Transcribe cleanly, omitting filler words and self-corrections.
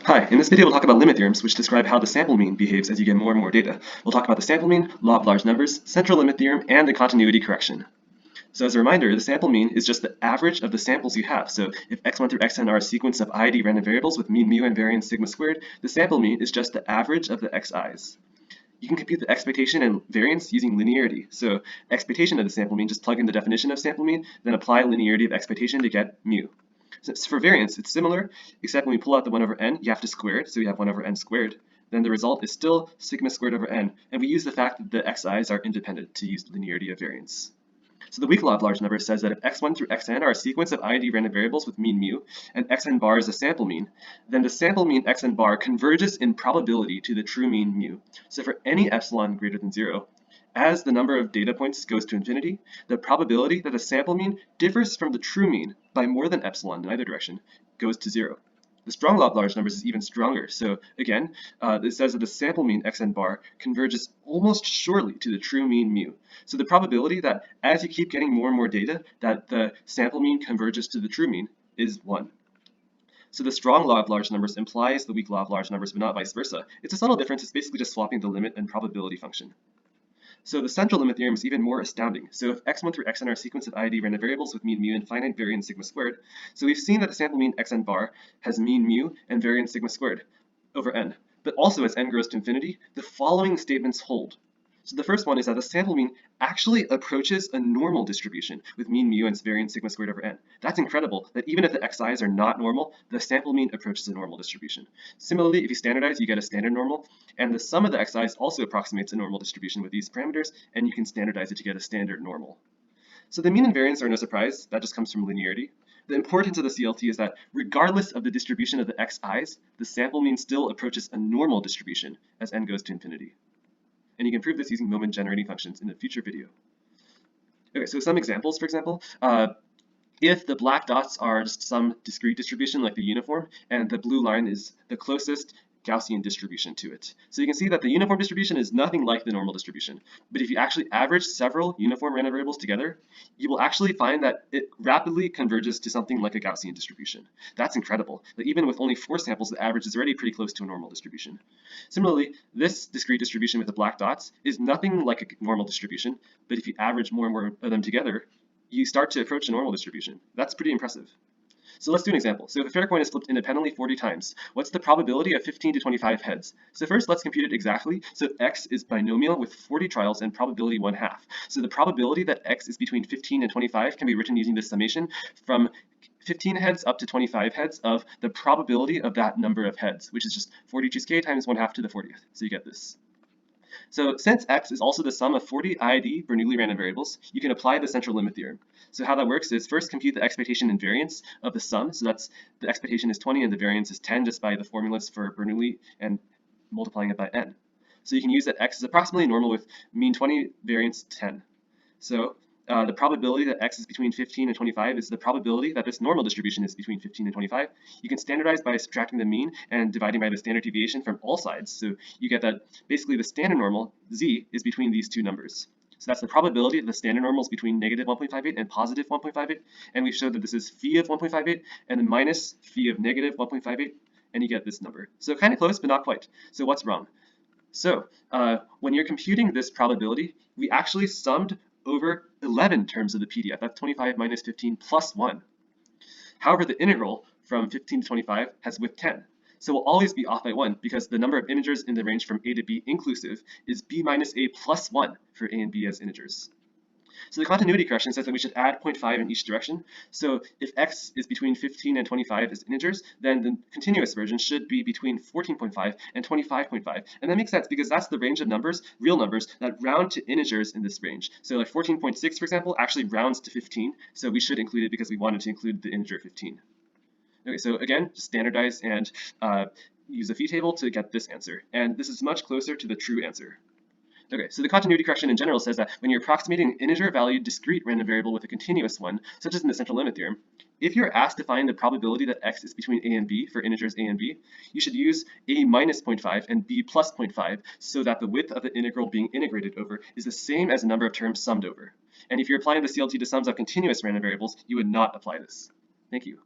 Hi, in this video we'll talk about limit theorems, which describe how the sample mean behaves as you get more and more data. We'll talk about the sample mean, law of large numbers, central limit theorem, and the continuity correction. So as a reminder, the sample mean is just the average of the samples you have. So if x1 through xn are a sequence of ID random variables with mean mu and variance sigma squared, the sample mean is just the average of the xi's. You can compute the expectation and variance using linearity. So expectation of the sample mean, just plug in the definition of sample mean, then apply linearity of expectation to get mu. So for variance, it's similar, except when we pull out the 1 over n, you have to square it, so we have 1 over n squared. Then the result is still sigma squared over n, and we use the fact that the xi's are independent to use linearity of variance. So the weak law of large numbers says that if x1 through xn are a sequence of ID random variables with mean mu, and xn bar is a sample mean, then the sample mean xn bar converges in probability to the true mean mu. So for any epsilon greater than 0, as the number of data points goes to infinity, the probability that the sample mean differs from the true mean by more than epsilon in either direction goes to 0. The strong law of large numbers is even stronger. So again, it says that the sample mean xn bar converges almost surely to the true mean mu. So the probability that as you keep getting more and more data, that the sample mean converges to the true mean is 1. So the strong law of large numbers implies the weak law of large numbers, but not vice versa. It's a subtle difference. It's basically just swapping the limit and probability function. So the central limit theorem is even more astounding. So if x1 through xn are a sequence of ID random variables with mean mu and finite variance sigma squared, so we've seen that the sample mean xn bar has mean mu and variance sigma squared over n. But also as n grows to infinity, the following statements hold. So the first one is that the sample mean actually approaches a normal distribution with mean mu and variance sigma squared over n. That's incredible, that even if the xi's are not normal, the sample mean approaches a normal distribution. Similarly, if you standardize, you get a standard normal, and the sum of the xi's also approximates a normal distribution with these parameters, and you can standardize it to get a standard normal. So the mean and variance are no surprise, that just comes from linearity. The importance of the CLT is that regardless of the distribution of the xi's, the sample mean still approaches a normal distribution as n goes to infinity. And you can prove this using moment generating functions in a future video. Okay, so some examples, for example, if the black dots are just some discrete distribution like the uniform, and the blue line is the closest Gaussian distribution to it. So you can see that the uniform distribution is nothing like the normal distribution. But if you actually average several uniform random variables together, you will actually find that it rapidly converges to something like a Gaussian distribution. That's incredible. That even with only 4 samples, the average is already pretty close to a normal distribution. Similarly, this discrete distribution with the black dots is nothing like a normal distribution, but if you average more and more of them together, you start to approach a normal distribution. That's pretty impressive. So let's do an example. So if a fair coin is flipped independently 40 times, what's the probability of 15 to 25 heads? So first, let's compute it exactly. So x is binomial with 40 trials and probability 1/2. So the probability that x is between 15 and 25 can be written using this summation from 15 heads up to 25 heads of the probability of that number of heads, which is just 40 choose k times 1/2 to the 40th. So you get this. So since x is also the sum of 40 ID Bernoulli random variables, you can apply the central limit theorem. So how that works is first compute the expectation and variance of the sum. So that's the expectation is 20 and the variance is 10 just by the formulas for Bernoulli and multiplying it by n. So you can use that x is approximately normal with mean 20, variance 10. So the probability that x is between 15 and 25 is the probability that this normal distribution is between 15 and 25. You can standardize by subtracting the mean and dividing by the standard deviation from all sides. So you get that basically the standard normal, z, is between these two numbers. So that's the probability that the standard normal is between negative 1.58 and positive 1.58. And we've showed that this is phi of 1.58 and then minus phi of negative 1.58. And you get this number. So kind of close, but not quite. So what's wrong? So when you're computing this probability, we actually summed over 11 terms of the PDF. That's 25 minus 15 plus 1. However, the integral from 15 to 25 has width 10. So we'll always be off by 1 because the number of integers in the range from a to b inclusive is b minus a plus 1 for a and b as integers. So the continuity correction says that we should add 0.5 in each direction. So if x is between 15 and 25 as integers, then the continuous version should be between 14.5 and 25.5. And that makes sense because that's the range of numbers, real numbers, that round to integers in this range. So like 14.6, for example, actually rounds to 15. So we should include it because we wanted to include the integer 15. Okay, so again, just standardize and use a phi table to get this answer. And this is much closer to the true answer. Okay, so the continuity correction in general says that when you're approximating an integer-valued discrete random variable with a continuous one, such as in the central limit theorem, if you're asked to find the probability that x is between a and b for integers a and b, you should use a minus 0.5 and b plus 0.5 so that the width of the integral being integrated over is the same as the number of terms summed over. And if you're applying the CLT to sums of continuous random variables, you would not apply this. Thank you.